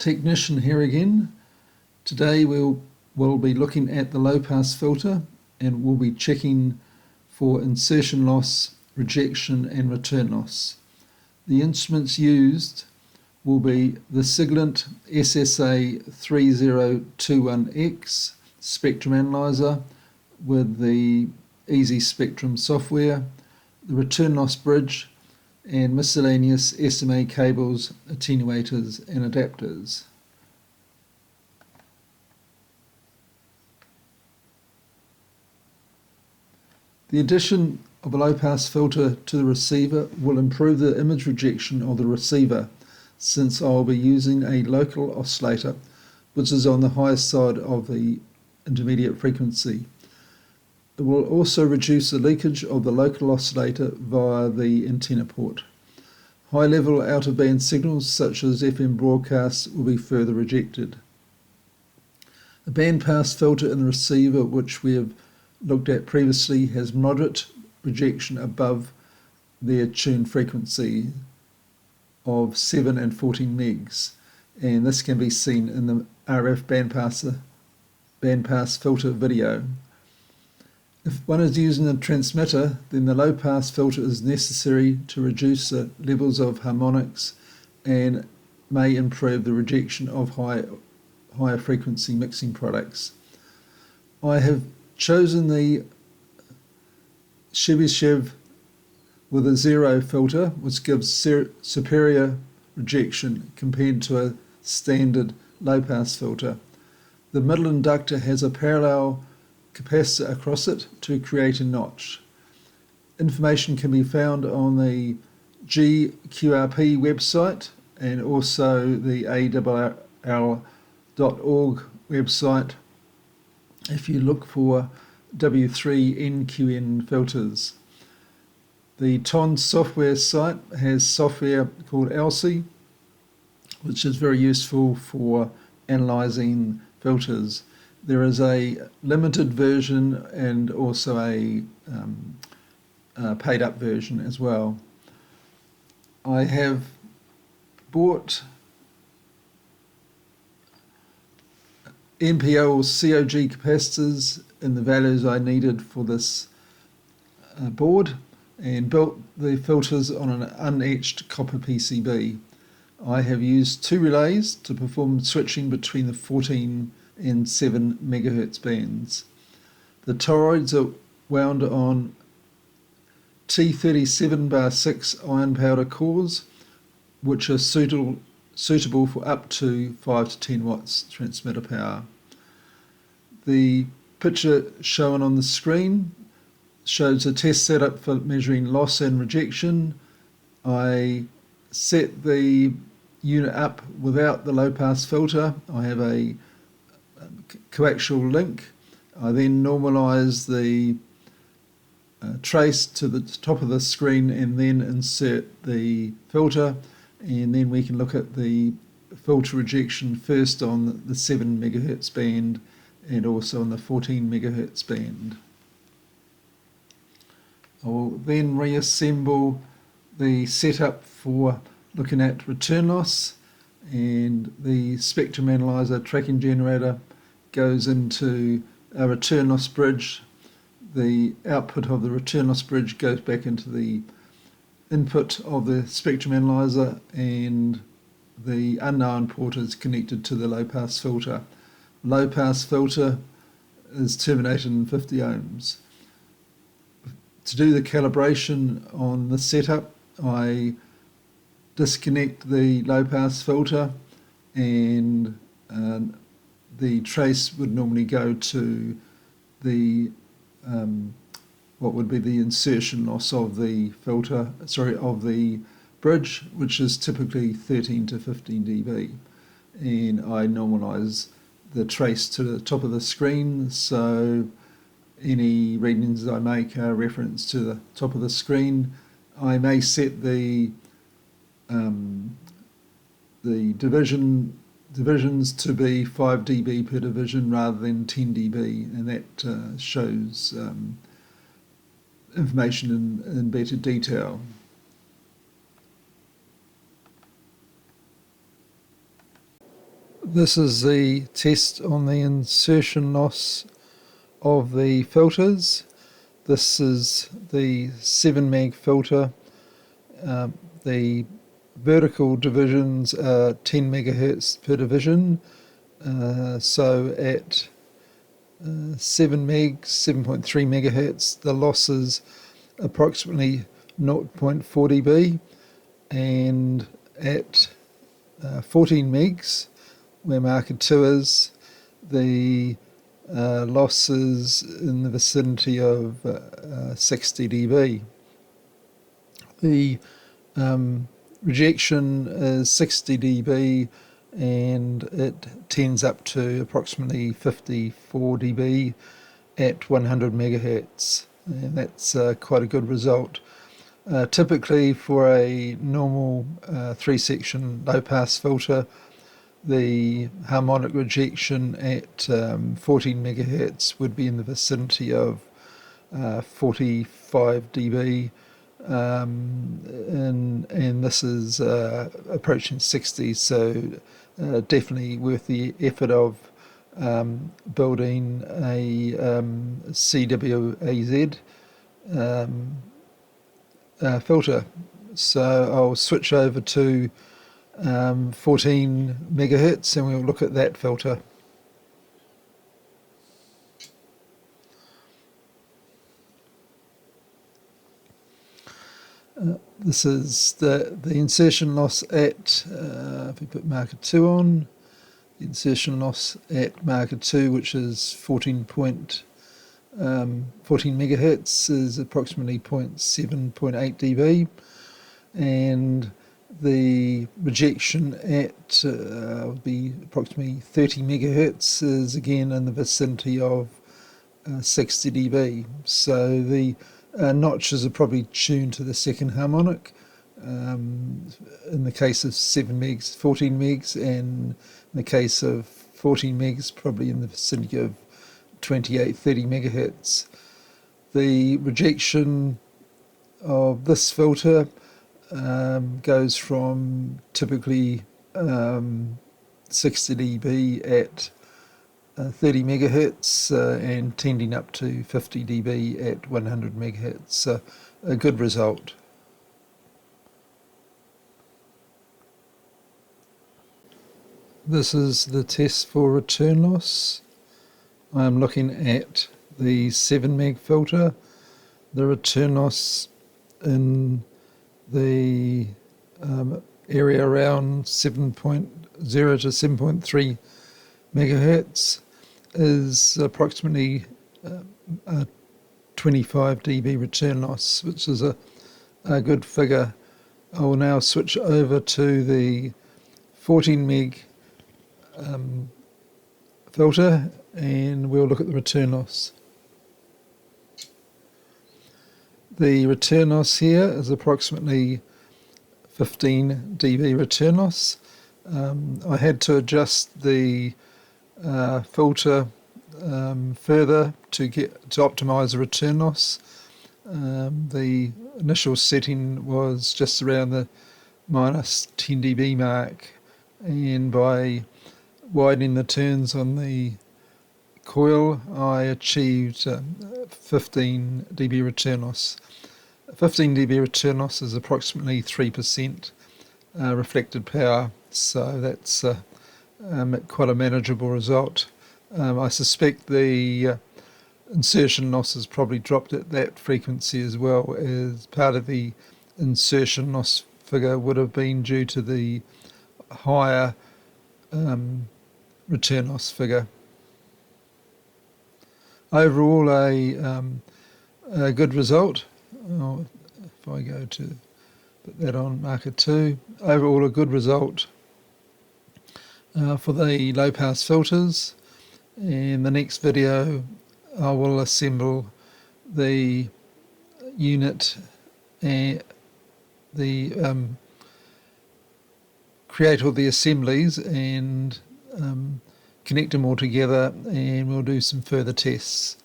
Tech-ni-shn here again. Today we'll be looking at the low-pass filter and we'll be checking for insertion loss, rejection and return loss. The instruments used will be the Siglent SSA3021X spectrum analyzer with the Easy Spectrum software, the return loss bridge and miscellaneous SMA cables, attenuators and adapters. The addition of a low-pass filter to the receiver will improve the image rejection of the receiver, since I will be using a local oscillator which is on the highest side of the intermediate frequency. It will also reduce the leakage of the local oscillator via the antenna port. High-level out-of-band signals such as FM broadcasts will be further rejected. The bandpass filter in the receiver, which we have looked at previously, has moderate rejection above their tuned frequency of 7 and 14 megs, and this can be seen in the RF bandpass filter video. If one is using a transmitter, then the low-pass filter is necessary to reduce the levels of harmonics and may improve the rejection of higher frequency mixing products. I have chosen the Chebyshev with a zero filter, which gives superior rejection compared to a standard low-pass filter. The middle inductor has a parallel capacitor across it to create a notch. Information can be found on the GQRP website and also the ARRL.org website if you look for W3NQN filters. The TON software site has software called ALSI, which is very useful for analysing filters. There is a limited version and also a paid-up version as well. I have bought NPL COG capacitors in the values I needed for this board and built the filters on an unetched copper PCB. I have used two relays to perform switching between the 14 and 7 MHz bands. The toroids are wound on T37/6 iron powder cores, which are suitable for up to 5 to 10 watts transmitter power. The picture shown on the screen shows a test setup for measuring loss and rejection. I set the unit up without the low-pass filter. I have a coaxial link. I then normalise the trace to the top of the screen and then insert the filter, and then we can look at the filter rejection first on the 7 MHz band and also on the 14 MHz band. I will then reassemble the setup for looking at return loss, and the spectrum analyzer tracking generator goes into a return loss bridge. The output of the return loss bridge goes back into the input of the spectrum analyzer, and the unknown port is connected to the low-pass filter. Low-pass filter is terminated in 50 ohms. To do the calibration on the setup, I disconnect the low-pass filter, and the trace would normally go to the what would be the insertion loss of the of the bridge, which is typically 13 to 15 dB, and I normalise the trace to the top of the screen, so any readings I make are referenced to the top of the screen. I may set the divisions to be 5 dB per division rather than 10 dB, and that shows information in better detail. This is the test on the insertion loss of the filters. This is the 7 meg filter. The vertical divisions are 10 megahertz per division. So at 7 megs, 7.3 megahertz, the loss is approximately 0.4 dB, and at 14 megs, where marker 2 is, the loss is in the vicinity of 60 dB. The rejection is 60 dB, and it tends up to approximately 54 dB at 100 megahertz, and that's quite a good result. Typically for a normal 3-section low-pass filter, the harmonic rejection at 14 megahertz would be in the vicinity of 45 dB, and this is approaching 60, so definitely worth the effort of building a CWAZ filter. So I'll switch over to 14 megahertz and we'll look at that filter. This is the insertion loss at, if we put marker 2 on, the insertion loss at marker 2, which is 14 megahertz, is approximately 0.8 dB, and the rejection at would be approximately 30 megahertz, is again in the vicinity of 60 dB. So the notches are probably tuned to the second harmonic. In the case of 7 megs, 14 megs, and in the case of 14 megs, probably in the vicinity of 28-30 megahertz. The rejection of this filter goes from typically 60 dB at 30 megahertz and tending up to 50 dB at 100 megahertz. A good result. This is the test for return loss. I'm looking at the 7 meg filter. The return loss in the area around 7.0 to 7.3 megahertz is approximately 25 dB return loss, which is a good figure. I will now switch over to the 14 meg filter and we'll look at the return loss. The return loss here is approximately 15 dB return loss. I had to adjust the filter further to optimize the return loss. The initial setting was just around the minus 10 dB mark, and by widening the turns on the coil I achieved 15 dB return loss. 15 dB return loss is approximately 3% reflected power, so that's quite a manageable result. I suspect the insertion loss has probably dropped at that frequency as well, as part of the insertion loss figure would have been due to the higher return loss figure. Overall, a good result. If I go to put that on marker 2, overall a good result for the low pass filters. In the next video I will assemble the unit and create all the assemblies and connect them all together, and we'll do some further tests.